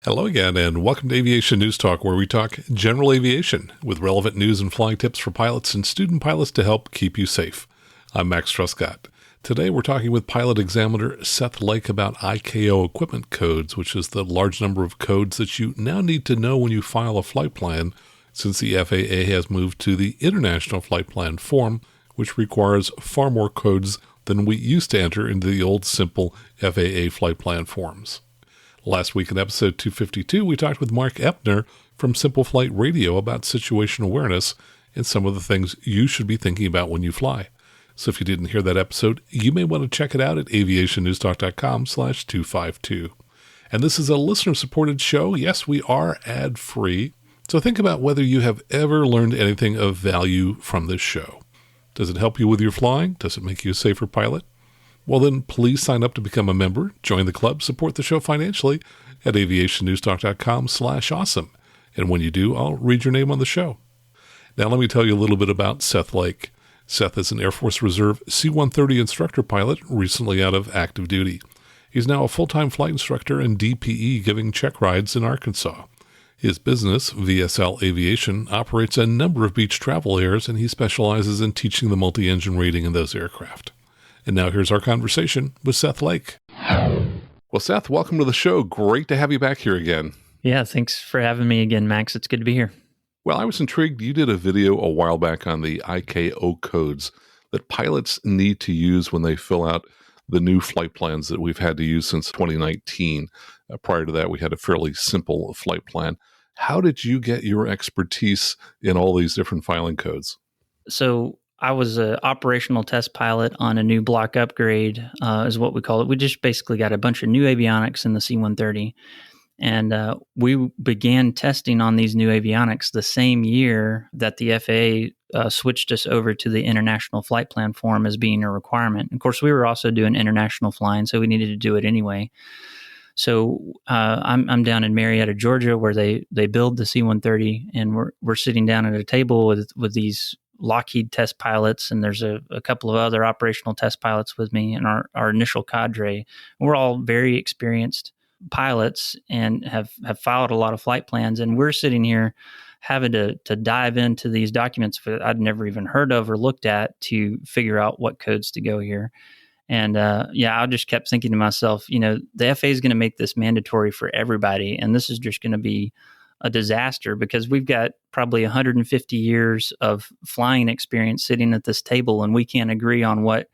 Hello again, and welcome to Aviation News Talk, where we talk general aviation with relevant news and flying tips for pilots and student pilots to help keep you safe. I'm Max Truscott. Today we're talking with pilot examiner Seth Lake about ICAO equipment codes, which is the large number of codes that you now need to know when you file a flight plan, since the FAA has moved to the International Flight Plan form, which requires far more codes than we used to enter into the old simple FAA flight plan forms. Last week in episode 252, we talked with Mark Epner from Simple Flight Radio about situation awareness and some of the things you should be thinking about when you fly. So if you didn't hear that episode, you may want to check it out at aviationnewstalk.com/252. And this is a listener-supported show. Yes, we are ad-free. So think about whether you have ever learned anything of value from this show. Does it help you with your flying? Does it make you a safer pilot? Well, then please sign up to become a member, join the club, support the show financially at aviationnewstalk.com/awesome. And when you do, I'll read your name on the show. Now, let me tell you a little bit about Seth Lake. Seth is an Air Force Reserve C-130 instructor pilot recently out of active duty. He's now a full-time flight instructor and DPE giving check rides in Arkansas. His business, VSL Aviation, operates a number of beach travel airs, and he specializes in teaching the multi-engine rating in those aircraft. And now here's our conversation with Seth Lake. Well, Seth, welcome to the show. Great to have you back here again. Yeah, thanks for having me again, Max. It's good to be here. Well, I was intrigued. You did a video a while back on the ICAO codes that pilots need to use when they fill out the new flight plans that we've had to use since 2019. Prior to that, we had a fairly simple flight plan. How did you get your expertise in all these different filing codes? So I was an operational test pilot on a new block upgrade, is what we call it. We just basically got a bunch of new avionics in the C-130. And we began testing on these new avionics the same year that the FAA switched us over to the International Flight Plan form as being a requirement. Of course, we were also doing international flying, so we needed to do it anyway. So I'm down in Marietta, Georgia, where they build the C-130, and we're sitting down at a table with these Lockheed test pilots, and there's a couple of other operational test pilots with me and our initial cadre. We're all very experienced pilots and have filed a lot of flight plans, and we're sitting here having to dive into these documents that I'd never even heard of or looked at to figure out what codes to go here. And I just kept thinking to myself, the FAA is going to make this mandatory for everybody, and this is just going to be a disaster because we've got probably 150 years of flying experience sitting at this table, and we can't agree on what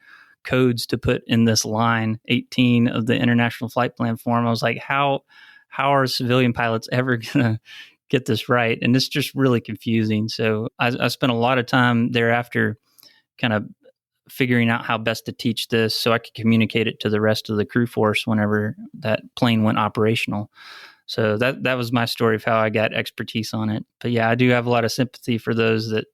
codes to put in this line 18 of the International Flight Plan form. I was like, how are civilian pilots ever going to get this right? And it's just really confusing. So I spent a lot of time thereafter kind of figuring out how best to teach this so I could communicate it to the rest of the crew force whenever that plane went operational. So that was my story of how I got expertise on it. But yeah, I do have a lot of sympathy for those that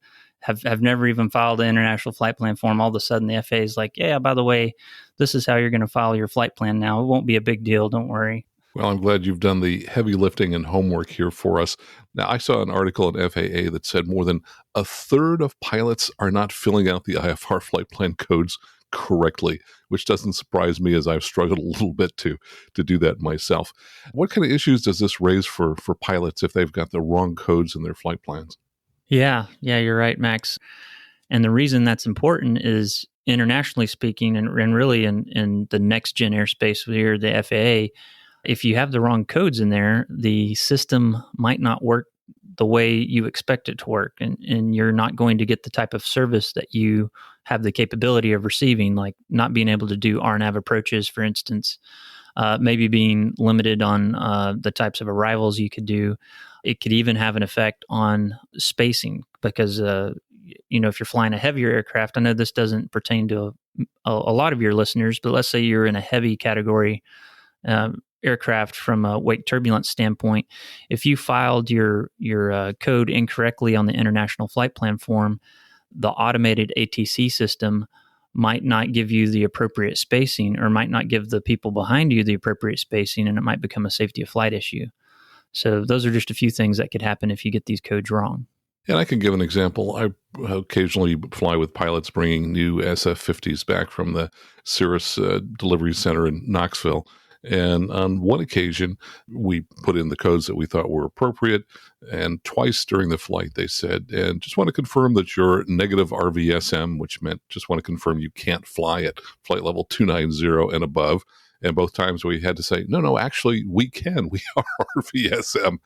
have never even filed the International Flight Plan form. All of a sudden, the FAA is like, yeah, by the way, this is how you're going to file your flight plan now. It won't be a big deal. Don't worry. Well, I'm glad you've done the heavy lifting and homework here for us. Now, I saw an article in FAA that said more than a third of pilots are not filling out the IFR flight plan codes correctly, which doesn't surprise me as I've struggled a little bit to do that myself. What kind of issues does this raise for pilots if they've got the wrong codes in their flight plans? Yeah, you're right, Max. And the reason that's important is internationally speaking, and really in the next gen airspace here, the FAA, if you have the wrong codes in there, the system might not work the way you expect it to work, and you're not going to get the type of service that you have the capability of receiving, like not being able to do RNAV approaches, for instance, maybe being limited on the types of arrivals you could do. It could even have an effect on spacing because, if you're flying a heavier aircraft, I know this doesn't pertain to a lot of your listeners, but let's say you're in a heavy category aircraft from a wake turbulence standpoint. If you filed your code incorrectly on the International Flight Plan form, the automated ATC system might not give you the appropriate spacing or might not give the people behind you the appropriate spacing, and it might become a safety of flight issue. So those are just a few things that could happen if you get these codes wrong. And I can give an example. I occasionally fly with pilots bringing new SF-50s back from the Cirrus delivery center in Knoxville. And on one occasion, we put in the codes that we thought were appropriate. And twice during the flight, they said, and just want to confirm that you're negative RVSM, which meant just want to confirm you can't fly at flight level 290 and above. And both times we had to say, no, actually, we can. We are RVSM.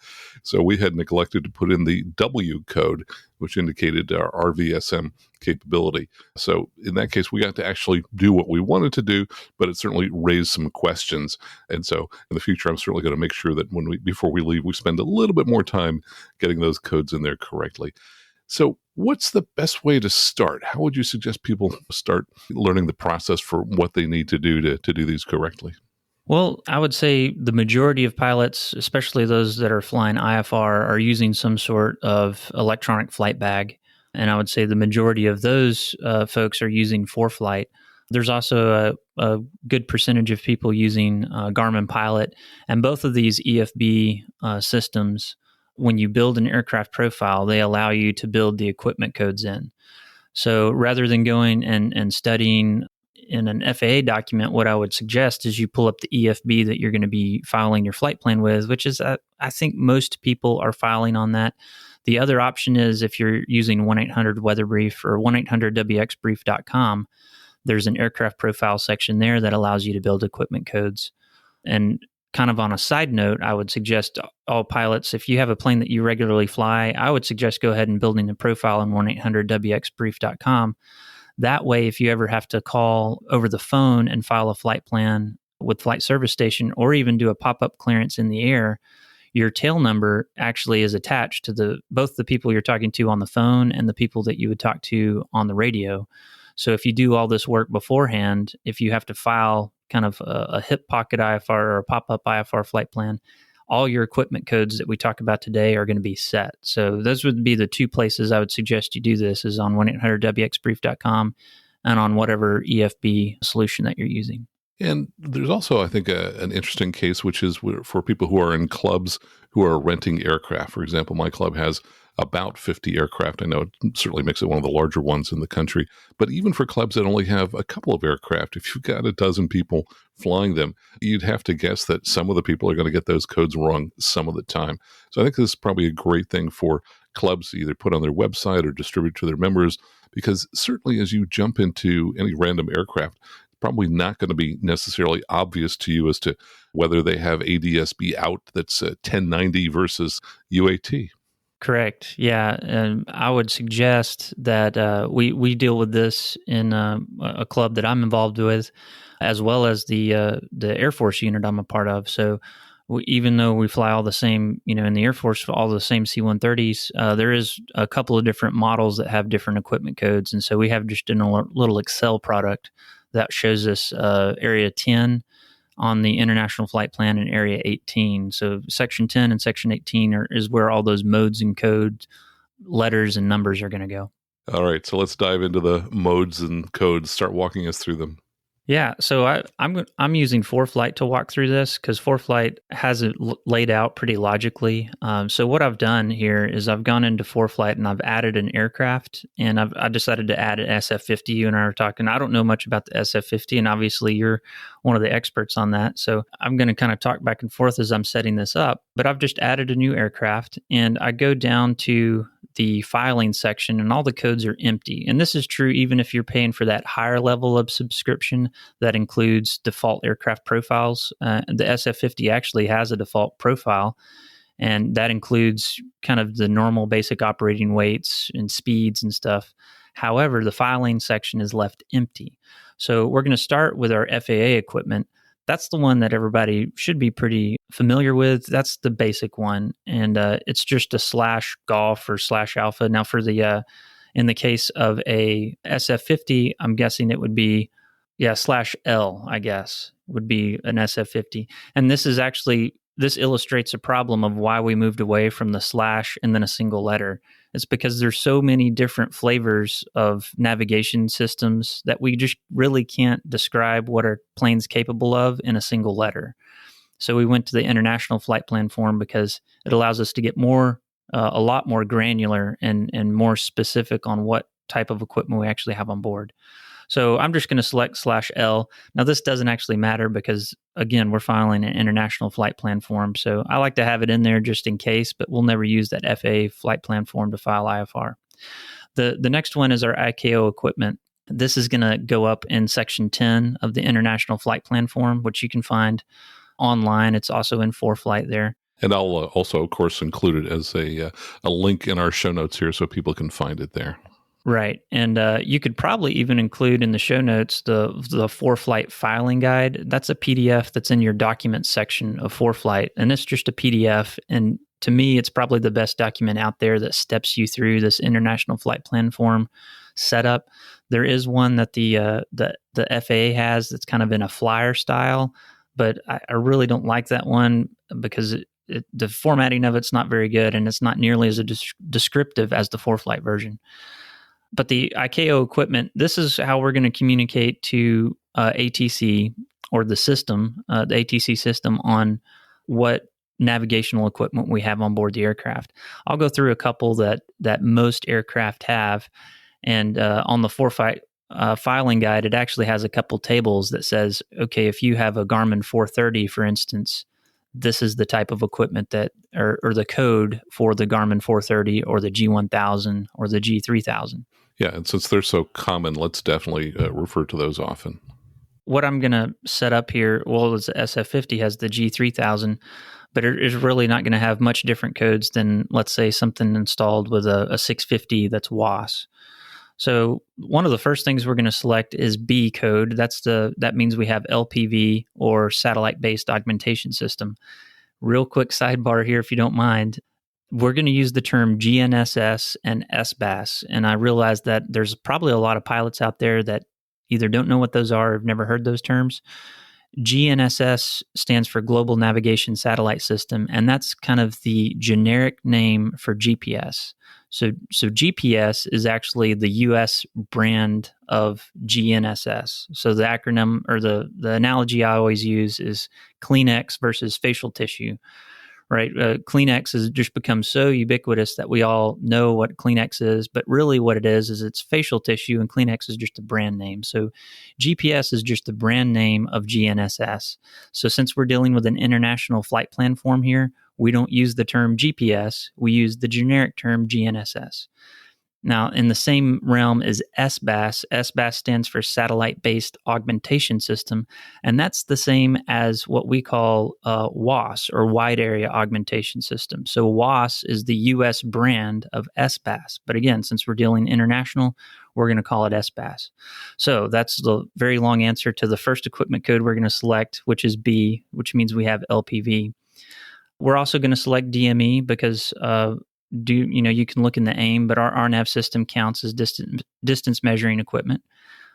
So we had neglected to put in the W code, which indicated our RVSM capability. So in that case, we got to actually do what we wanted to do, but it certainly raised some questions. And so in the future, I'm certainly going to make sure that before we leave, we spend a little bit more time getting those codes in there correctly. So what's the best way to start? How would you suggest people start learning the process for what they need to do to do these correctly? Well, I would say the majority of pilots, especially those that are flying IFR, are using some sort of electronic flight bag. And I would say the majority of those folks are using ForeFlight. There's also a good percentage of people using Garmin Pilot. And both of these EFB systems, when you build an aircraft profile, they allow you to build the equipment codes in. So rather than going and studying in an FAA document, what I would suggest is you pull up the EFB that you're going to be filing your flight plan with, which is, I think most people are filing on that. The other option is if you're using 1-800-WEATHER-BRIEF or 1-800-WXBrief.com, there's an aircraft profile section there that allows you to build equipment codes. And kind of on a side note, I would suggest all pilots, if you have a plane that you regularly fly, I would suggest go ahead and building the profile on 1-800-WXBrief.com. That way, if you ever have to call over the phone and file a flight plan with Flight Service Station or even do a pop-up clearance in the air, your tail number actually is attached to both the people you're talking to on the phone and the people that you would talk to on the radio. So if you do all this work beforehand, if you have to file kind of a hip pocket IFR or a pop-up IFR flight plan, all your equipment codes that we talk about today are going to be set. So those would be the two places I would suggest you do this, is on 1-800-WXBrief.com and on whatever EFB solution that you're using. And there's also, I think, an interesting case, which is for people who are in clubs who are renting aircraft. For example, my club has about 50 aircraft. I know it certainly makes it one of the larger ones in the country. But even for clubs that only have a couple of aircraft, if you've got a dozen people flying them, you'd have to guess that some of the people are going to get those codes wrong some of the time. So I think this is probably a great thing for clubs to either put on their website or distribute to their members, because certainly as you jump into any random aircraft, probably not going to be necessarily obvious to you as to whether they have ADS-B out that's 1090 versus UAT. Correct. Yeah. And I would suggest that we deal with this in a club that I'm involved with, as well as the Air Force unit I'm a part of. So even though we fly all the same, in the Air Force, all the same C-130s, there is a couple of different models that have different equipment codes. And so we have just a little Excel product that shows us Area 10 on the International Flight Plan and Area 18. So Section 10 and Section 18 is where all those modes and codes, letters and numbers are going to go. All right, so let's dive into the modes and codes. Start walking us through them. Yeah, so I'm using ForeFlight to walk through this because ForeFlight has it laid out pretty logically. So what I've done here is I've gone into ForeFlight and I've added an aircraft, and I decided to add an SF-50. You and I were talking. I don't know much about the SF-50, and obviously you're one of the experts on that. So I'm going to kind of talk back and forth as I'm setting this up. But I've just added a new aircraft, and I go down to the filing section and all the codes are empty. And this is true even if you're paying for that higher level of subscription that includes default aircraft profiles. The SF-50 actually has a default profile, and that includes kind of the normal basic operating weights and speeds and stuff. However, the filing section is left empty. So we're going to start with our FAA equipment. That's the one that everybody should be pretty familiar with. That's the basic one. And it's just a /golf or /alpha. Now for the, in the case of a SF-50, I'm guessing it would be, /L, I guess, would be an SF-50. And this illustrates a problem of why we moved away from the / and then a single letter. It's because there's so many different flavors of navigation systems that we just really can't describe what our plane's capable of in a single letter. So we went to the International Flight Plan form because it allows us to get a lot more granular and more specific on what type of equipment we actually have on board. So I'm just going to select /L. Now, this doesn't actually matter because, again, we're filing an international flight plan form. So I like to have it in there just in case, but we'll never use that FAA flight plan form to file IFR. The next one is our ICAO equipment. This is going to go up in Section 10 of the International Flight Plan Form, which you can find online. It's also in ForeFlight there. And I'll also, of course, include it as a link in our show notes here so people can find it there. Right. And you could probably even include in the show notes the ForeFlight filing guide. That's a PDF that's in your documents section of ForeFlight. And it's just a PDF. And to me, it's probably the best document out there that steps you through this International Flight Plan Form setup. There is one that the FAA has that's kind of in a flyer style, but I really don't like that one because the formatting of it's not very good, and it's not nearly as descriptive as the ForeFlight version. But the ICAO equipment, this is how we're going to communicate to ATC or the system, the ATC system, on what navigational equipment we have on board the aircraft. I'll go through a couple that most aircraft have. And on the ForeFlight filing guide, it actually has a couple tables that says, okay, if you have a Garmin 430, for instance, this is the type of equipment that, or the code for the Garmin 430 or the G1000 or the G3000. Yeah, and since they're so common, let's definitely refer to those often. What I'm going to set up here, well, is the SF50 has the G3000, but it is really not going to have much different codes than, let's say, something installed with a 650 that's WAS. So one of the first things we're going to select is B code. That means we have LPV, or satellite-based augmentation system. Real quick sidebar here, if you don't mind. We're going to use the term GNSS and SBAS, and I realize that there's probably a lot of pilots out there that either don't know what those are or have never heard those terms. GNSS stands for Global Navigation Satellite System, and that's kind of the generic name for GPS. So GPS is actually the U.S. brand of GNSS. So the acronym, or the analogy I always use, is Kleenex versus facial tissue, right? Kleenex has just become so ubiquitous that we all know what Kleenex is, but really what it is it's facial tissue, and Kleenex is just a brand name. So GPS is just the brand name of GNSS. So since we're dealing with an international flight plan form here, we don't use the term GPS, we use the generic term GNSS. Now, in the same realm is SBAS. SBAS stands for Satellite-Based Augmentation System, and that's the same as what we call WAS, or Wide Area Augmentation System. So WAS is the U.S. brand of SBAS, but again, since we're dealing international, we're going to call it SBAS. So that's the very long answer to the first equipment code we're going to select, which is B, which means we have LPV. We're also going to select DME because you can look in the AIM, but our RNAV system counts as distance measuring equipment.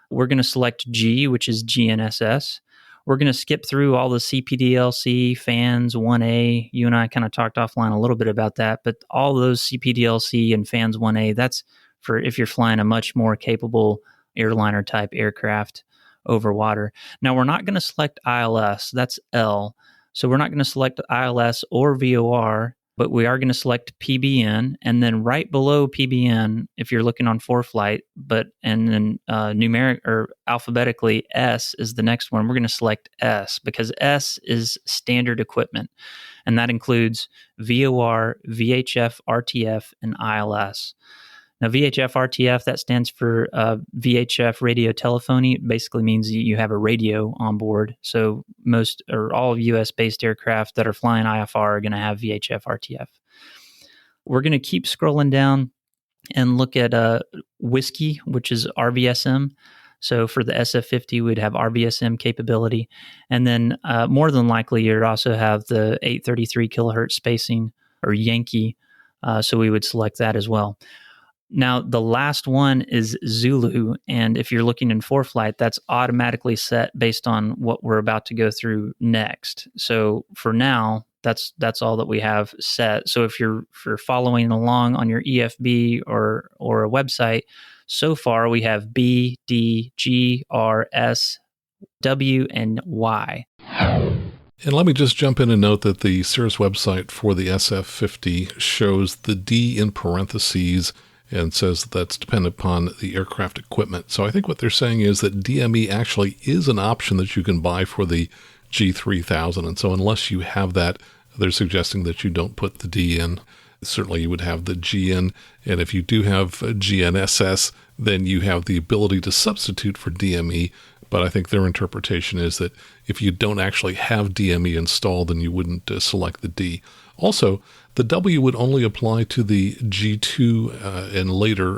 We're going to select G, which is GNSS. We're going to skip through all the CPDLC, FANS, 1A. You and I kind of talked offline a little bit about that, but all those CPDLC and FANS 1A, that's for if you're flying a much more capable airliner type aircraft over water. Now, we're not going to select ILS. That's L. So we're not going to select ILS or VOR, but we are going to select PBN, and then right below PBN, if you're looking on ForeFlight, and then numeric or alphabetically, S is the next one. We're going to select S because S is standard equipment, and that includes VOR, VHF, RTF, and ILS. Now, VHF RTF, that stands for VHF radio telephony. It basically means you have a radio on board. So most or all US-based aircraft that are flying IFR are going to have VHF RTF. We're going to keep scrolling down and look at Whiskey, which is RVSM. So for the SF50, we'd have RVSM capability. And then more than likely, you'd also have the 833 kilohertz spacing, or Yankee. So we would select that as well. Now, the last one is Zulu, and if you're looking in ForeFlight, that's automatically set based on what we're about to go through next. So for now, that's all that we have set. So if you're following along on your EFB or a website, so far we have B, D, G, R, S, W, and Y. And let me just jump in and note that the Cirrus website for the SF50 shows the D in parentheses and says that's dependent upon the aircraft equipment. So I think what they're saying is that DME actually is an option that you can buy for the G3000. And so unless you have that, they're suggesting that you don't put the D in. Certainly you would have the GN, and if you do have GNSS, then you have the ability to substitute for DME. But I think their interpretation is that if you don't actually have DME installed, then you wouldn't select the D. Also, the W would only apply to the G2 and later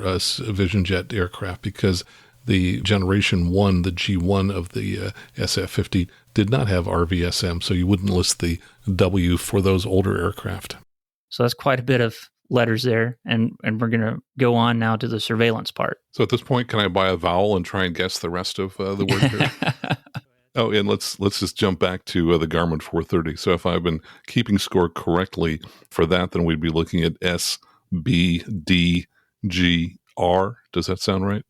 Vision Jet aircraft, because the Generation 1, the G1 of the SF-50, did not have RVSM, so you wouldn't list the W for those older aircraft. So that's quite a bit of letters there, and we're going to go on now to the surveillance part. So at this point, can I buy a vowel and try and guess the rest of the word here? Oh, and let's just jump back to the Garmin 430. So if I've been keeping score correctly for that, then we'd be looking at S, B, D, G, R. Does that sound right?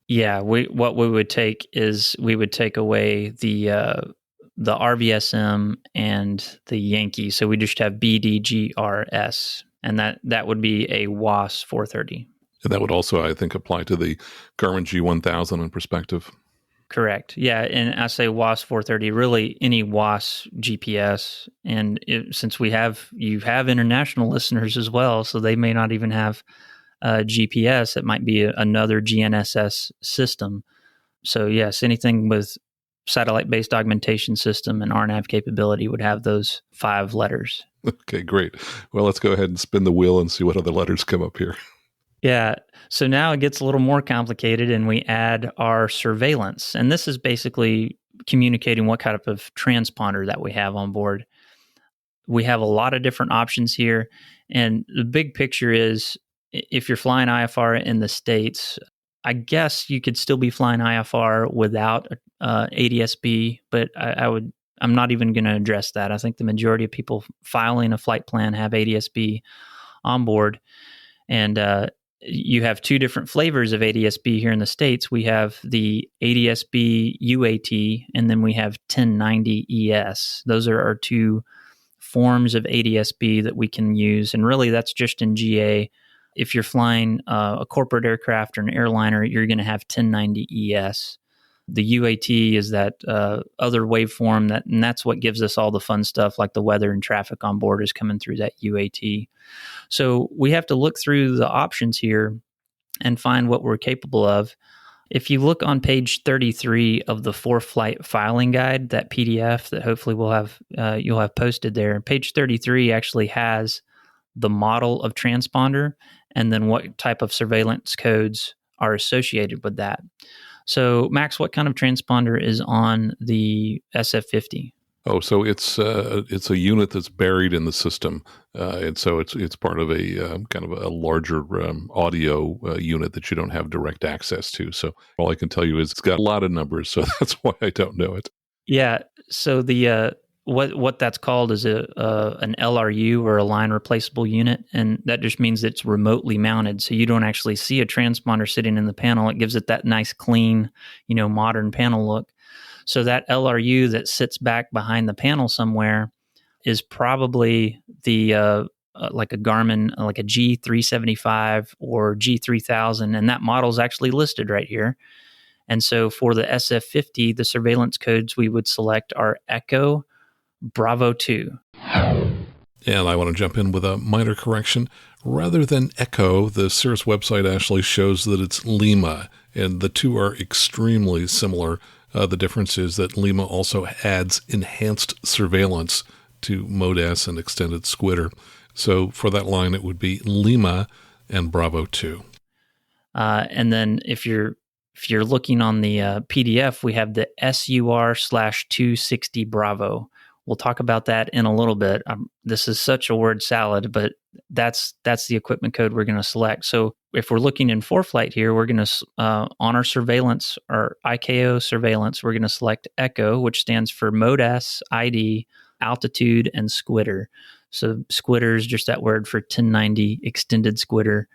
Yeah, what we would take is we would take away the RVSM and the Yankee. So we just have BDGRS, and that would be a WAS 430. And that would also, I think, apply to the Garmin G1000 in perspective. Correct. Yeah, and I say WAS 430, really any WAS GPS. And since you have international listeners as well, so they may not even have GPS. It might be another GNSS system. So yes, anything with satellite-based augmentation system and RNAV capability would have those 5 letters. Okay, great. Well, let's go ahead and spin the wheel and see what other letters come up here. Yeah. So now it gets a little more complicated, and we add our surveillance. And this is basically communicating what kind of transponder that we have on board. We have a lot of different options here. And the big picture is, if you're flying IFR in the States, I guess you could still be flying IFR without ADS-B, but I'm not even going to address that. I think the majority of people filing a flight plan have ADS-B on board. And you have 2 different flavors of ADS-B here in the States. We have the ADS-B UAT, and then we have 1090 ES. Those are our 2 forms of ADS-B that we can use. And really, that's just in GA. If you're flying a corporate aircraft or an airliner, you're going to have 1090 ES. The UAT is that other waveform, and that's what gives us all the fun stuff, like the weather and traffic on board is coming through that UAT. So we have to look through the options here and find what we're capable of. If you look on page 33 of the ForeFlight filing guide, that PDF that hopefully you'll have posted there, page 33 actually has the model of transponder and then what type of surveillance codes are associated with that. So, Max, what kind of transponder is on the SF-50? Oh, so it's a unit that's buried in the system, and so it's part of a kind of a larger audio unit that you don't have direct access to. So all I can tell you is it's got a lot of numbers, so that's why I don't know it. Yeah. So the what that's called is an LRU, or a line replaceable unit, and that just means it's remotely mounted. So you don't actually see a transponder sitting in the panel. It gives it that nice, clean, modern panel look. So that LRU that sits back behind the panel somewhere is probably the like a Garmin, like a G375 or G3000, and that model is actually listed right here. And so for the SF-50, the surveillance codes we would select are Echo Bravo 2. And I want to jump in with a minor correction. Rather than Echo, the Cirrus website actually shows that it's Lima, and the two are extremely similar. The difference is that Lima also adds enhanced surveillance to Mode S and Extended Squitter. So for that line, it would be Lima and Bravo 2. And then if you're looking on the PDF, we have the SUR/260 Bravo. We'll talk about that in a little bit. This is such a word salad, but that's the equipment code we're going to select. So if we're looking in ForeFlight here, we're going to, on our surveillance, our ICAO surveillance, we're going to select Echo, which stands for Mode S, ID, Altitude, and Squitter. So Squitter is just that word for 1090 Extended Squitter.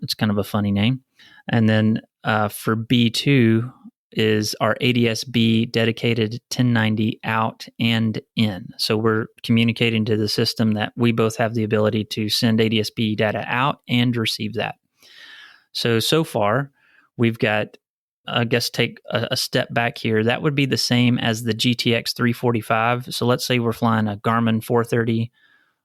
It's kind of a funny name. And then for B2 is our ADS-B dedicated 1090 out and in. So we're communicating to the system that we both have the ability to send ADS-B data out and receive that. So far, we've got, I guess, take a step back here. That would be the same as the GTX 345. So let's say we're flying a Garmin 430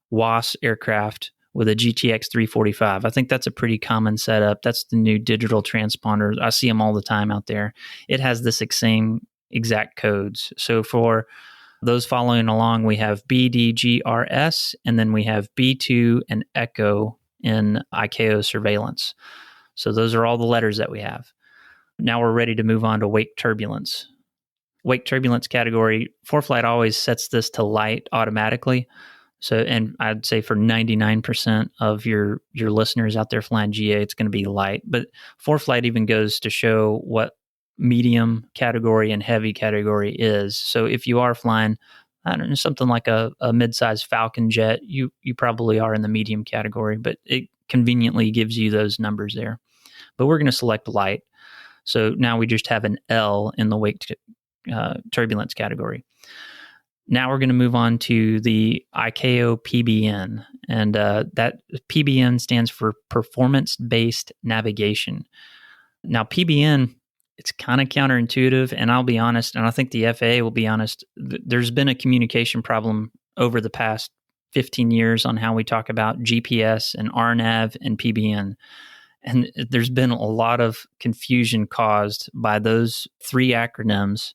WAS aircraft with a GTX 345. I think that's a pretty common setup. That's the new digital transponder. I see them all the time out there. It has this same exact codes. So for those following along, we have BDGRS, and then we have B2 and Echo in ICAO surveillance. So those are all the letters that we have. Now we're ready to move on to wake turbulence. Wake turbulence category, ForeFlight always sets this to light automatically. So, and I'd say for 99% of your listeners out there flying GA, it's going to be light. But ForeFlight even goes to show what medium category and heavy category is. So if you are flying, I don't know, something like a mid-sized Falcon jet, you probably are in the medium category, but it conveniently gives you those numbers there. But we're going to select light. So now we just have an L in the wake turbulence category. Now we're going to move on to the ICAO PBN, and that PBN stands for Performance-Based Navigation. Now PBN, it's kind of counterintuitive, and I'll be honest, and I think the FAA will be honest, there's been a communication problem over the past 15 years on how we talk about GPS and RNAV and PBN. And there's been a lot of confusion caused by those three acronyms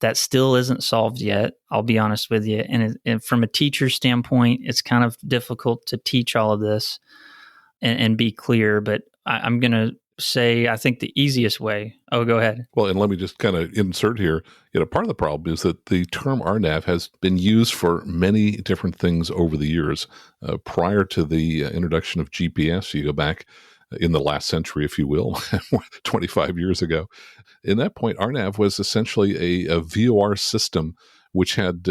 that still isn't solved yet, I'll be honest with you. And from a teacher standpoint, it's kind of difficult to teach all of this and be clear. But I'm going to say, I think the easiest way. Oh, go ahead. Well, and let me just kind of insert here. Part of the problem is that the term RNAV has been used for many different things over the years. Prior to the introduction of GPS, you go back in the last century, if you will, 25 years ago. In that point, RNAV was essentially a VOR system which had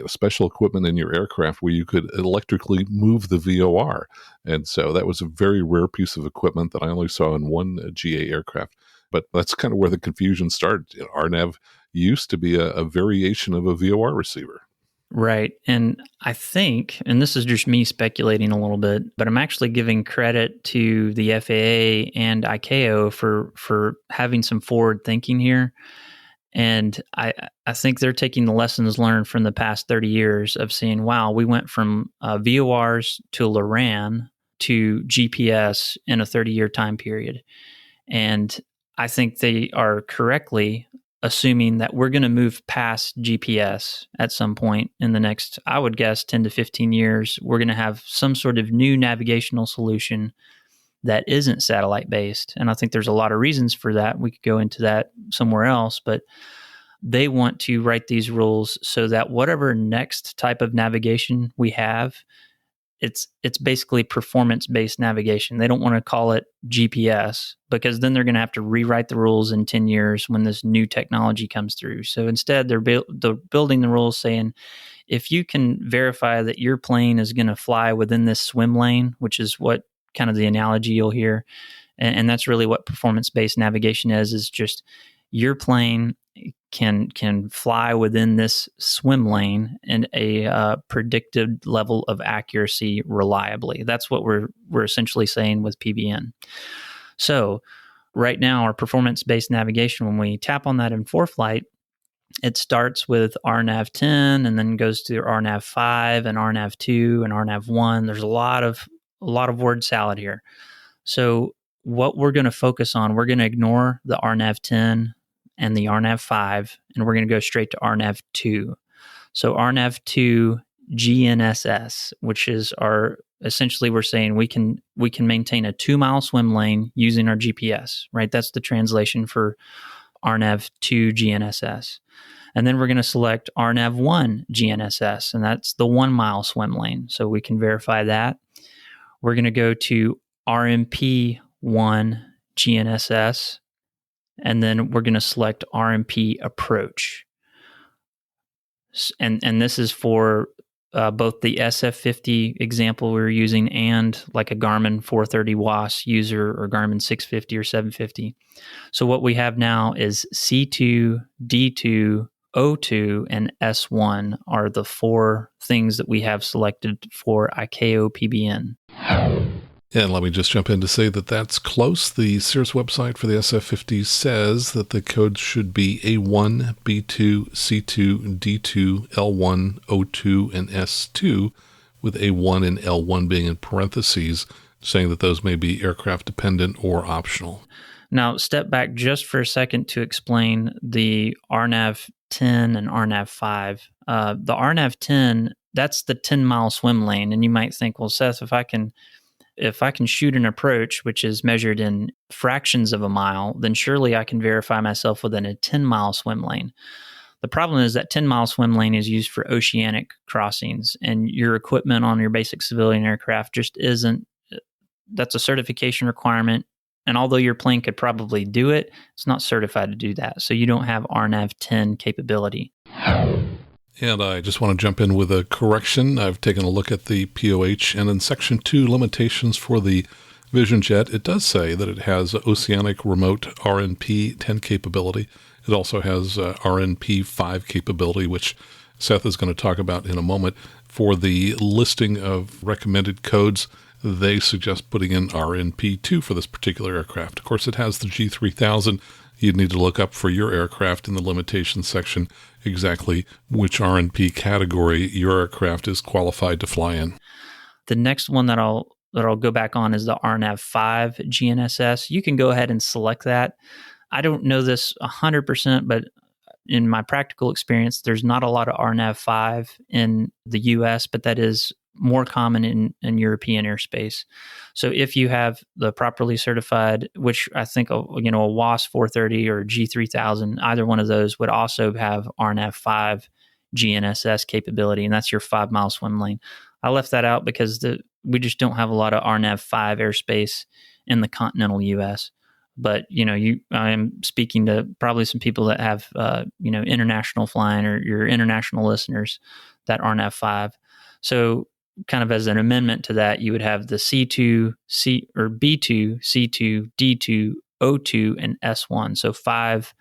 special equipment in your aircraft where you could electrically move the VOR. And so that was a very rare piece of equipment that I only saw in one GA aircraft. But that's kind of where the confusion started. RNAV used to be a variation of a VOR receiver. Right. And I think, and this is just me speculating a little bit, but I'm actually giving credit to the FAA and ICAO for having some forward thinking here. And I think they're taking the lessons learned from the past 30 years of saying, wow, we went from VORs to LORAN to GPS in a 30-year time period. And I think they are correctly assuming that we're going to move past GPS at some point in the next, I would guess, 10 to 15 years. We're going to have some sort of new navigational solution that isn't satellite-based. And I think there's a lot of reasons for that. We could go into that somewhere else, but they want to write these rules so that whatever next type of navigation we have, it's basically performance-based navigation. They don't want to call it GPS because then they're going to have to rewrite the rules in 10 years when this new technology comes through. So instead, they're building the rules saying, if you can verify that your plane is going to fly within this swim lane, which is what kind of the analogy you'll hear, and that's really what performance-based navigation is just your plane can fly within this swim lane and a predicted level of accuracy reliably. That's what we're essentially saying with PBN. So right now, our performance-based navigation, when we tap on that in ForeFlight, it starts with RNAV 10 and then goes to RNAV 5 and RNAV 2 and RNAV 1. There's a lot of word salad here. So what we're going to focus on, we're going to ignore the RNAV 10 and the RNAV 5, and we're going to go straight to RNAV 2. So RNAV 2 GNSS, which is essentially we're saying we can maintain a 2-mile swim lane using our GPS, right? That's the translation for RNAV 2 GNSS. And then we're going to select RNAV 1 GNSS, and that's the 1-mile swim lane. So we can verify that. We're going to go to RMP 1 GNSS, and then we're going to select RMP approach. And this is for both the SF50 example we were using and like a Garmin 430 WAS user or Garmin 650 or 750. So what we have now is C2, D2, O2, and S1 are the 4 things that we have selected for ICAO PBN. And let me just jump in to say that that's close. The Cirrus website for the SF-50 says that the codes should be A1, B2, C2, D2, L1, O2, and S2, with A1 and L1 being in parentheses, saying that those may be aircraft dependent or optional. Now, step back just for a second to explain the RNAV 10 and RNAV 5. The RNAV 10, that's the 10-mile swim lane. And you might think, well, Seth, if I can shoot an approach, which is measured in fractions of a mile, then surely I can verify myself within a 10-mile swim lane. The problem is that 10-mile swim lane is used for oceanic crossings, and your equipment on your basic civilian aircraft just isn't. That's a certification requirement. And although your plane could probably do it, it's not certified to do that. So you don't have RNAV 10 capability. And I just want to jump in with a correction. I've taken a look at the POH, and in Section 2, limitations for the Vision Jet, it does say that it has oceanic remote RNP 10 capability. It also has RNP 5 capability, which Seth is going to talk about in a moment. For the listing of recommended codes, they suggest putting in RNP2 for this particular aircraft. Of course, it has the G3000. You'd need to look up for your aircraft in the limitations section exactly which RNP category your aircraft is qualified to fly in. The next one that I'll go back on is the RNAV 5 GNSS. You can go ahead and select that. I don't know this 100%, but in my practical experience, there's not a lot of RNAV 5 in the US, but that is more common in European airspace. So if you have the properly certified, which I think a WAS 430 or G3000, either one of those would also have RNAV 5 GNSS capability, and that's your 5-mile swim lane. I left that out because we just don't have a lot of RNAV 5 airspace in the continental US. But I am speaking to probably some people that have international flying, or your international listeners that RNAV 5. So kind of as an amendment to that, you would have the C2, B2, C2, D2, O2, and S1. So 5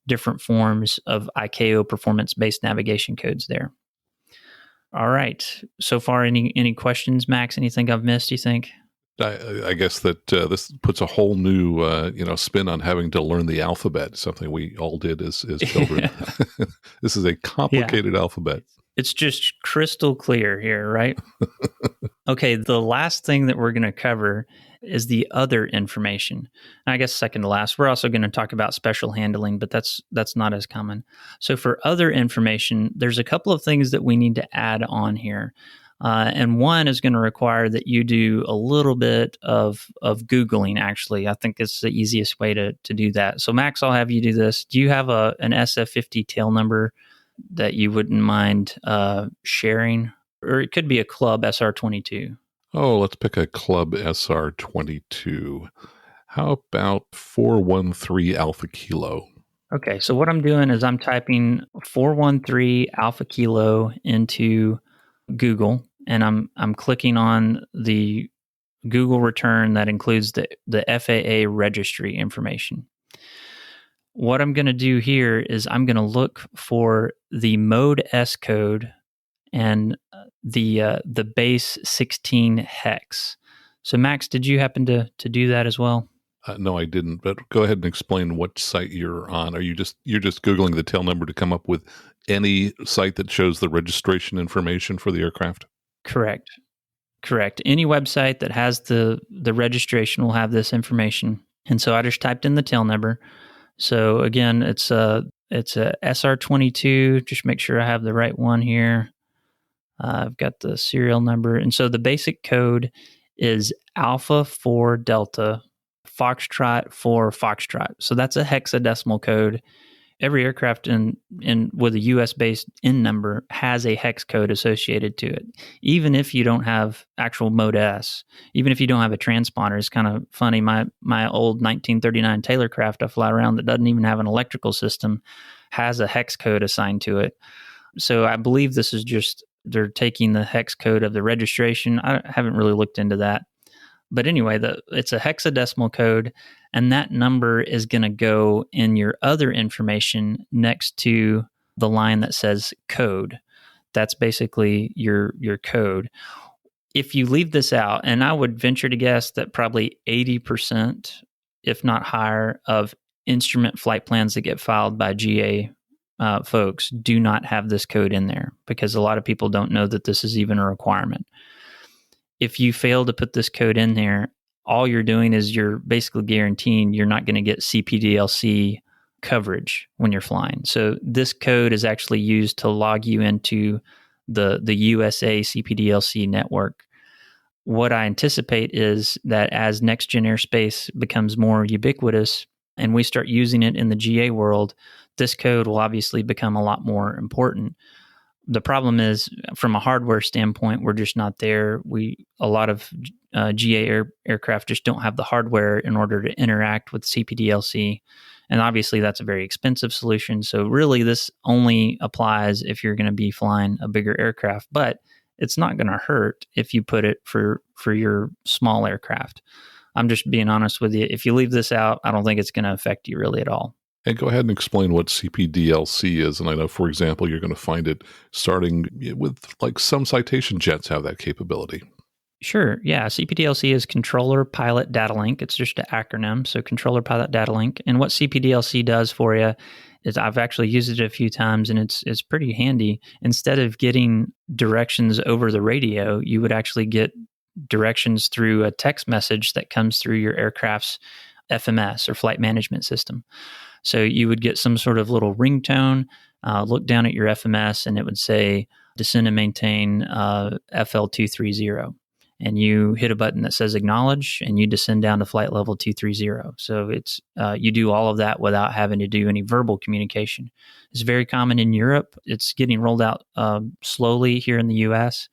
different forms of ICAO performance-based navigation codes there. All right. So far, any questions, Max? Anything I've missed, you think? I guess that this puts a whole new spin on having to learn the alphabet, something we all did as children. This is a complicated alphabet. It's just crystal clear here, right? Okay, the last thing that we're going to cover is the other information. I guess second to last. We're also going to talk about special handling, but that's not as common. So for other information, there's a couple of things that we need to add on here. And one is going to require that you do a little bit of Googling, actually. I think it's the easiest way to do that. So Max, I'll have you do this. Do you have an SF-50 tail number that you wouldn't mind sharing? Or it could be a Club SR20. Oh, let's pick a Club SR20. How about 413 Alpha Kilo? Okay, so what I'm doing is I'm typing 413 Alpha Kilo into Google, and I'm clicking on the Google return that includes the FAA registry information. What I'm going to do here is I'm going to look for the mode S code and the base 16 hex. So Max, did you happen to do that as well? No, I didn't. But go ahead and explain what site you're on. You're just Googling the tail number to come up with any site that shows the registration information for the aircraft? Correct. Any website that has the registration will have this information. And so I just typed in the tail number. So again, it's a SR22. Just make sure I have the right one here. I've got the serial number. And so the basic code is Alpha 4 Delta, Foxtrot 4 Foxtrot. So that's a hexadecimal code. Every aircraft in with a US-based N number has a hex code associated to it, even if you don't have actual mode S, even if you don't have a transponder. It's kind of funny. My old 1939 Taylor craft I fly around that doesn't even have an electrical system has a hex code assigned to it. So I believe this is just they're taking the hex code of the registration. I haven't really looked into that. But anyway, it's a hexadecimal code, and that number is going to go in your other information next to the line that says code. That's basically your code. if you leave this out, and I would venture to guess that probably 80%, if not higher, of instrument flight plans that get filed by GA folks do not have this code in there, because a lot of people don't know that this is even a requirement. If you fail to put this code in there, all you're doing is you're basically guaranteeing you're not going to get CPDLC coverage when you're flying. So this code is actually used to log you into the USA CPDLC network. What I anticipate is that as next gen airspace becomes more ubiquitous and we start using it in the GA world, this code will obviously become a lot more important. The problem is, from a hardware standpoint, we're just not there. A lot of GA aircraft just don't have the hardware in order to interact with CPDLC. And obviously that's a very expensive solution. So really this only applies if you're going to be flying a bigger aircraft, but it's not going to hurt if you put it for your small aircraft. I'm just being honest with you. If you leave this out, I don't think it's going to affect you really at all. And go ahead and explain what CPDLC is. And I know, for example, you're going to find it starting with like some citation jets have that capability. Sure. Yeah. CPDLC is Controller Pilot Data Link. It's just an acronym. So Controller Pilot Data Link. And what CPDLC does for you is, I've actually used it a few times and it's pretty handy. Instead of getting directions over the radio, you would actually get directions through a text message that comes through your aircraft's FMS or flight management system. So you would get some sort of little ringtone, look down at your FMS, and it would say, descend and maintain FL230. And you hit a button that says acknowledge, and you descend down to flight level 230. So it's you do all of that without having to do any verbal communication. It's very common in Europe. It's getting rolled out slowly here in the U.S.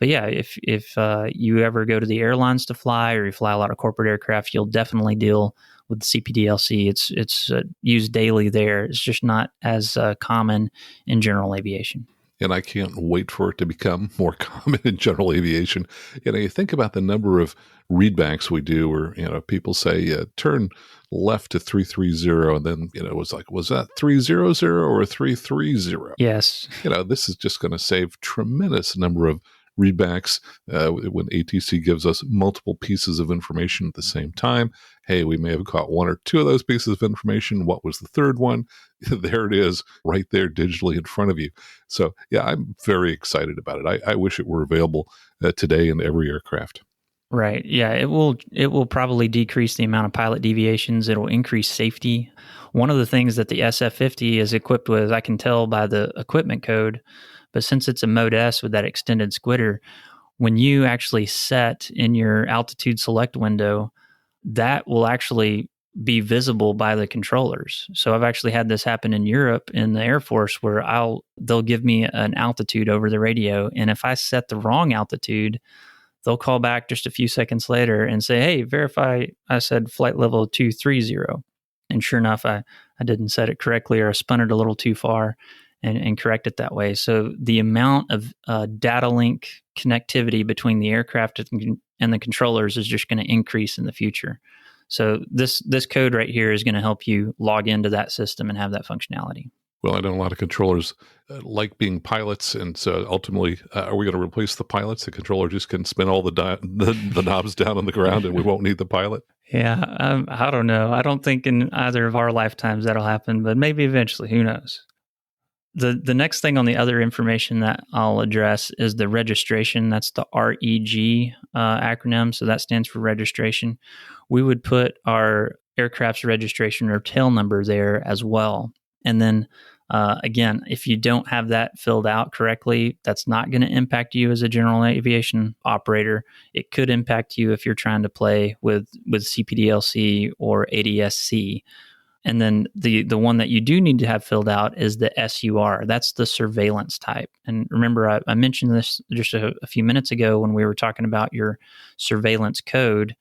But yeah, if you ever go to the airlines to fly, or you fly a lot of corporate aircraft, you'll definitely deal with CPDLC. It's used daily there. It's just not as common in general aviation. And I can't wait for it to become more common in general aviation. You think about the number of readbacks we do where, people say, turn left to 330. And then, it was like, was that 300 or 330? Yes. This is just going to save tremendous number of readbacks when ATC gives us multiple pieces of information at the same time. Hey, we may have caught one or two of those pieces of information. What was the third one? There it is, right there digitally in front of you. So yeah, I'm very excited about it. I wish it were available today in every aircraft. Right. Yeah, it will probably decrease the amount of pilot deviations. It'll increase safety. One of the things that the SF50 is equipped with, I can tell by the equipment code, but since it's a Mode S with that extended squitter, when you actually set in your altitude select window, that will actually be visible by the controllers. So I've actually had this happen in Europe in the Air Force where they'll give me an altitude over the radio, and if I set the wrong altitude, they'll call back just a few seconds later and say, hey, verify I said flight level 230. And sure enough, I didn't set it correctly, or I spun it a little too far, and correct it that way. So the amount of data link connectivity between the aircraft and the controllers is just going to increase in the future. So this code right here is going to help you log into that system and have that functionality. Well, I know a lot of controllers like being pilots, and so ultimately, are we going to replace the pilots? The controller just can spin all the knobs down on the ground, and we won't need the pilot? Yeah, I don't know. I don't think in either of our lifetimes that'll happen, but maybe eventually. Who knows? The next thing on the other information that I'll address is the registration. That's the REG acronym. So that stands for registration. We would put our aircraft's registration or tail number there as well. And then again, if you don't have that filled out correctly, that's not going to impact you as a general aviation operator. It could impact you if you're trying to play with CPDLC or ADS-C. And then the one that you do need to have filled out is the SUR. That's the surveillance type. And remember, I mentioned this just a few minutes ago when we were talking about your surveillance code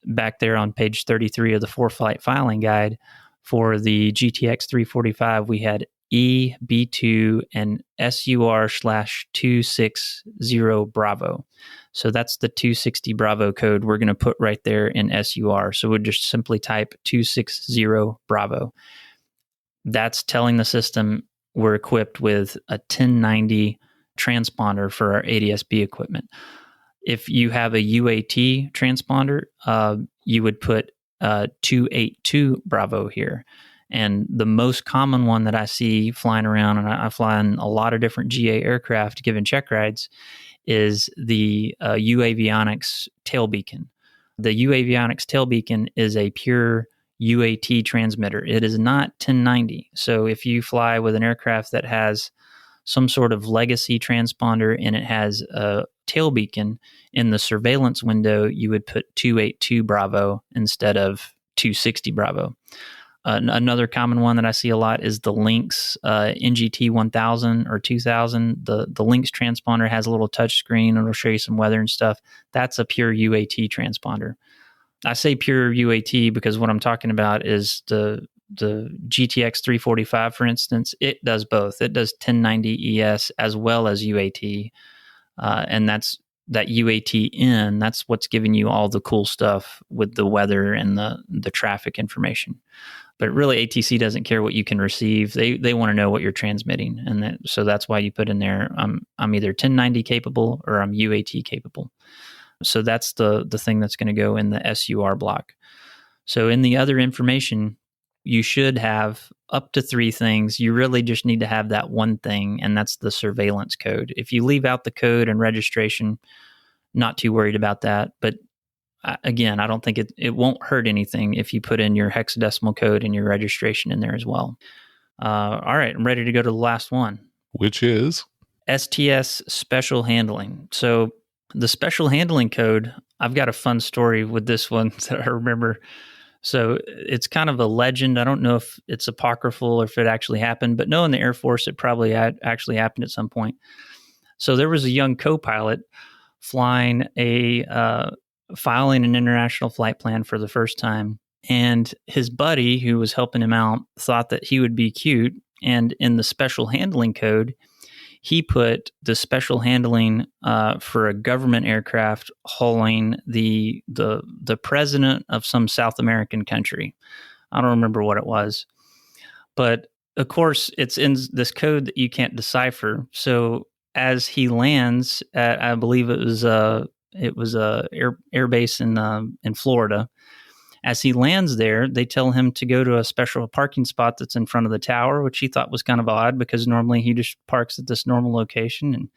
back there on page 33 of the for-flight filing guide. For the GTX 345, we had E, B2, and SUR/260 Bravo. So that's the 260 Bravo code we're going to put right there in SUR. So we'll just simply type 260 Bravo. That's telling the system we're equipped with a 1090 transponder for our ADS-B equipment. If you have a UAT transponder, you would put 282 Bravo here. And the most common one that I see flying around, and I fly in a lot of different GA aircraft given check rides, is the UAvionics tail beacon. The UAvionics tail beacon is a pure UAT transmitter. It is not 1090. So if you fly with an aircraft that has some sort of legacy transponder and it has a tail beacon, in the surveillance window, you would put 282 Bravo instead of 260 Bravo. Another common one that I see a lot is the Lynx NGT 1000 or 2000. The Lynx transponder has a little touch screen and it'll show you some weather and stuff. That's a pure UAT transponder. I say pure UAT because what I'm talking about is the GTX 345, for instance. It does both. It does 1090 ES as well as UAT. And that's that UAT in. That's what's giving you all the cool stuff with the weather and the traffic information. But really, ATC doesn't care what you can receive. They want to know what you're transmitting, and so that's why you put in there. I'm either 1090 capable or I'm UAT capable. So that's the thing that's going to go in the SUR block. So in the other information, you should have up to 3 things. You really just need to have that one thing, and that's the surveillance code. If you leave out the code and registration, not too worried about that. But again, I don't think it won't hurt anything if you put in your hexadecimal code and your registration in there as well. All right, I'm ready to go to the last one. Which is? STS special handling. So the special handling code, I've got a fun story with this one that I remember. So it's kind of a legend. I don't know if it's apocryphal or if it actually happened, but knowing the Air Force, it probably actually happened at some point. So there was a young co-pilot flying filing an international flight plan for the first time. And his buddy, who was helping him out, thought that he would be cute. And in the special handling code, he put the special handling for a government aircraft hauling the president of some South American country. I don't remember what it was. But of course, it's in this code that you can't decipher. So as he lands at, I believe it was a air base in Florida. As he lands there, they tell him to go to a special parking spot that's in front of the tower, which he thought was kind of odd because normally he just parks at this normal location. And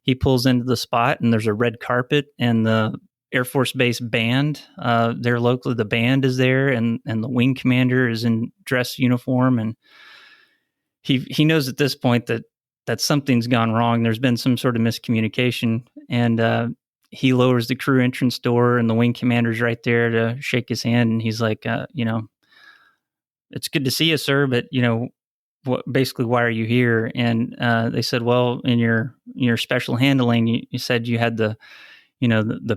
he pulls into the spot, and there's a red carpet, and the Air Force Base band, there locally, the band is there, and the wing commander is in dress uniform, and he knows at this point that something's gone wrong. There's been some sort of miscommunication, and he lowers the crew entrance door, and the wing commander's right there to shake his hand. And he's like, it's good to see you, sir, but basically, why are you here? And they said, well, in your special handling, you said you had the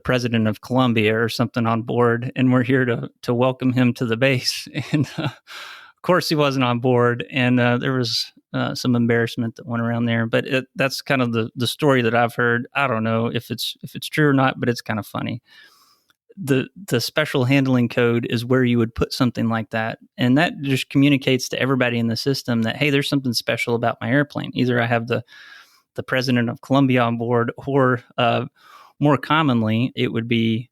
president of Colombia or something on board, and we're here to welcome him to the base. And of course, he wasn't on board, and there was some embarrassment that went around there. But that's kind of the story that I've heard. I don't know if it's true or not, but it's kind of funny. The special handling code is where you would put something like that, and that just communicates to everybody in the system that, hey, there's something special about my airplane. Either I have the president of Colombia on board, or more commonly, it would be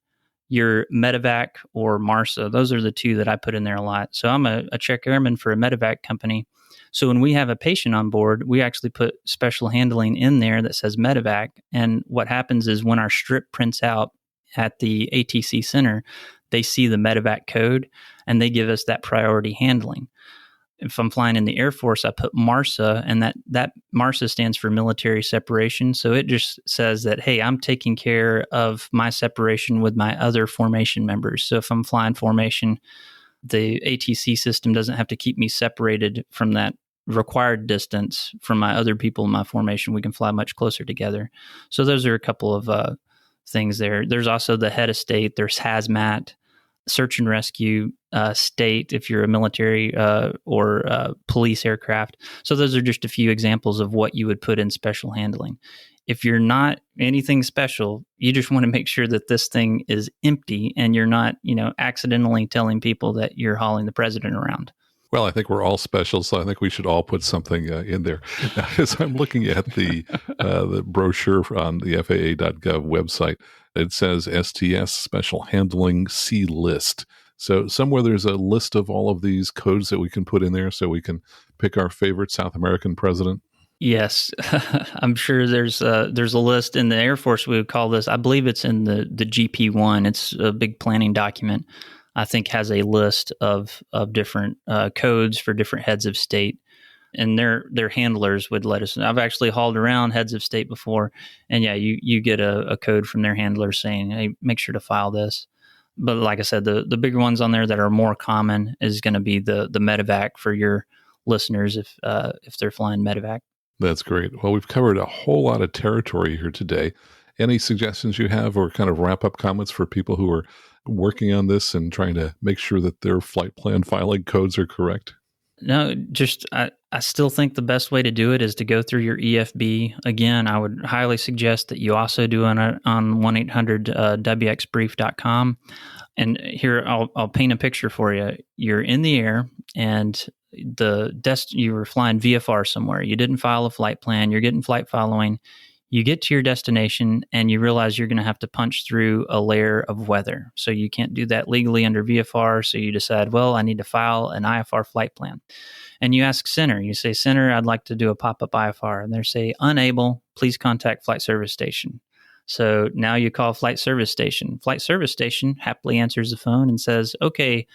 your medevac or MARSA. Those are the two that I put in there a lot. So I'm a check airman for a medevac company. So when we have a patient on board, we actually put special handling in there that says medevac. And what happens is when our strip prints out at the ATC center, they see the medevac code and they give us that priority handling. If I'm flying in the Air Force, I put MARSA, and that MARSA stands for military separation. So it just says that, hey, I'm taking care of my separation with my other formation members. So if I'm flying formation, the ATC system doesn't have to keep me separated from that required distance from my other people in my formation. We can fly much closer together. So those are a couple of things there. There's also the head of state. There's hazmat, search and rescue, state, if you're a military or police aircraft. So those are just a few examples of what you would put in special handling. If you're not anything special, you just want to make sure that this thing is empty and you're not, accidentally telling people that you're hauling the president around. Well, I think we're all special, so I think we should all put something in there. Now, as I'm looking at the brochure on the FAA.gov website, it says STS Special Handling C List. So somewhere there's a list of all of these codes that we can put in there so we can pick our favorite South American president. Yes, I'm sure there's a list in the Air Force. We would call this, I believe it's in the GP1. It's a big planning document. I think has a list of different codes for different heads of state, and their handlers would let us know. I've actually hauled around heads of state before, and yeah, you get a code from their handler saying, hey, make sure to file this. But like I said, the bigger ones on there that are more common is going to be the medevac for your listeners if they're flying medevac. That's great. Well, we've covered a whole lot of territory here today. Any suggestions you have or kind of wrap-up comments for people who are working on this and trying to make sure that their flight plan filing codes are correct? No, just I still think the best way to do it is to go through your EFB. Again, I would highly suggest that you also do it on 1-800-WXbrief.com. And here, I'll paint a picture for you. You're in the air, and you were flying VFR somewhere. You didn't file a flight plan. You're getting flight following. You get to your destination, and you realize you're going to have to punch through a layer of weather. So you can't do that legally under VFR. So you decide, well, I need to file an IFR flight plan. And you ask Center. You say, Center, I'd like to do a pop-up IFR. And they say, unable, please contact Flight Service Station. So now you call Flight Service Station. Flight Service Station happily answers the phone and says, okay,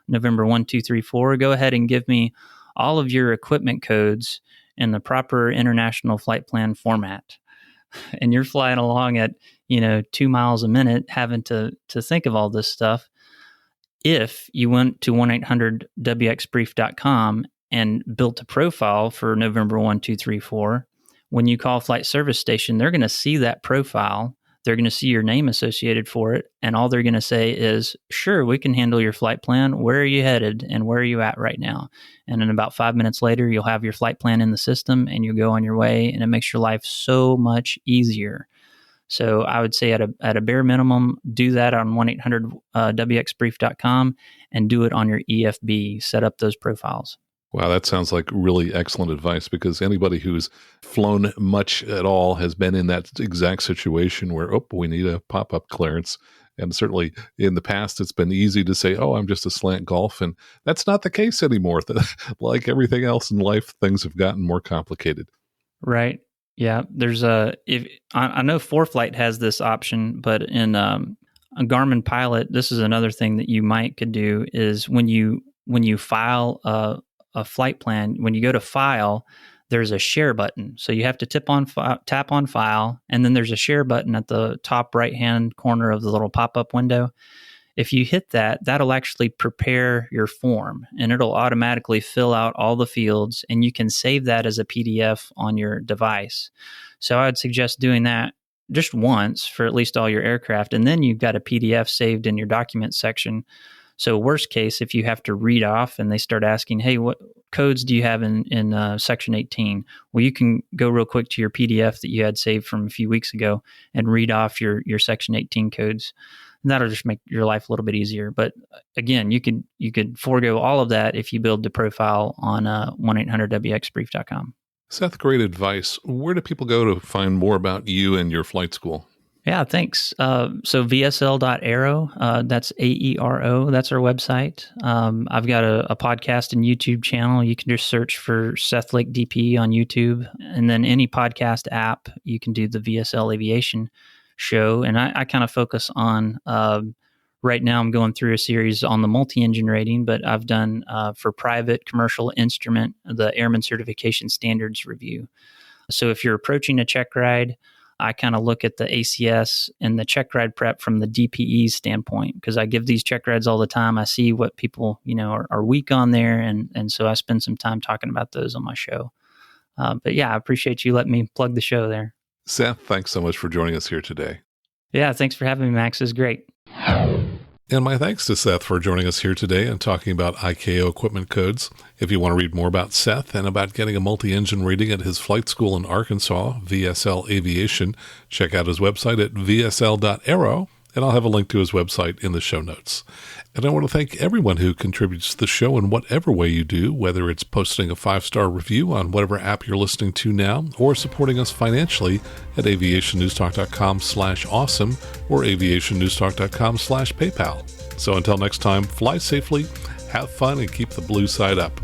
November 1234, go ahead and give me all of your equipment codes in the proper international flight plan format. And you're flying along at, 2 miles a minute, having to think of all this stuff. If you went to 1-800-WXbrief.com and built a profile for November 1234, when you call Flight Service Station, they're going to see that profile. They're going to see your name associated for it. And all they're going to say is, sure, we can handle your flight plan. Where are you headed and where are you at right now? And then about 5 minutes later, you'll have your flight plan in the system and you'll go on your way. And it makes your life so much easier. So I would say at a bare minimum, do that on 1-800-WXbrief.com and do it on your EFB. Set up those profiles. Wow, that sounds like really excellent advice, because anybody who's flown much at all has been in that exact situation where, we need a pop-up clearance. And certainly in the past, it's been easy to say, I'm just a slant golf. And that's not the case anymore. Like everything else in life, things have gotten more complicated. Right. Yeah. There's I know ForeFlight has this option, but in a Garmin Pilot, this is another thing that you could do is when you file a flight plan, when you go to file, there's a share button. So you have to tap on file, and then there's a share button at the top right-hand corner of the little pop-up window. If you hit that, that'll actually prepare your form, and it'll automatically fill out all the fields, and you can save that as a PDF on your device. So I would suggest doing that just once for at least all your aircraft, and then you've got a PDF saved in your document section. So worst case, if you have to read off and they start asking, hey, what codes do you have in Section 18? Well, you can go real quick to your PDF that you had saved from a few weeks ago and read off your Section 18 codes. And that'll just make your life a little bit easier. But again, you could forego all of that if you build the profile on 1-800-WXbrief.com. Seth, great advice. Where do people go to find more about you and your flight school? Yeah, thanks. So vsl.aero, that's AERO, that's our website. I've got a podcast and YouTube channel. You can just search for Seth Lake DP on YouTube. And then any podcast app, you can do the VSL Aviation show. And I kind of focus on, right now I'm going through a series on the multi-engine rating, but I've done for private commercial instrument, the Airman Certification Standards Review. So if you're approaching a check ride, I kind of look at the ACS and the check ride prep from the DPE standpoint, because I give these check rides all the time. I see what people, are weak on there. And so I spend some time talking about those on my show. But yeah, I appreciate you letting me plug the show there. Seth, thanks so much for joining us here today. Yeah, thanks for having me, Max. It's great. And my thanks to Seth for joining us here today and talking about ICAO equipment codes. If you want to read more about Seth and about getting a multi-engine rating at his flight school in Arkansas, VSL Aviation, check out his website at vsl.aero. and I'll have a link to his website in the show notes. And I want to thank everyone who contributes to the show in whatever way you do, whether it's posting a 5-star review on whatever app you're listening to now, or supporting us financially at aviationnewstalk.com/awesome or aviationnewstalk.com/PayPal. So until next time, fly safely, have fun, and keep the blue side up.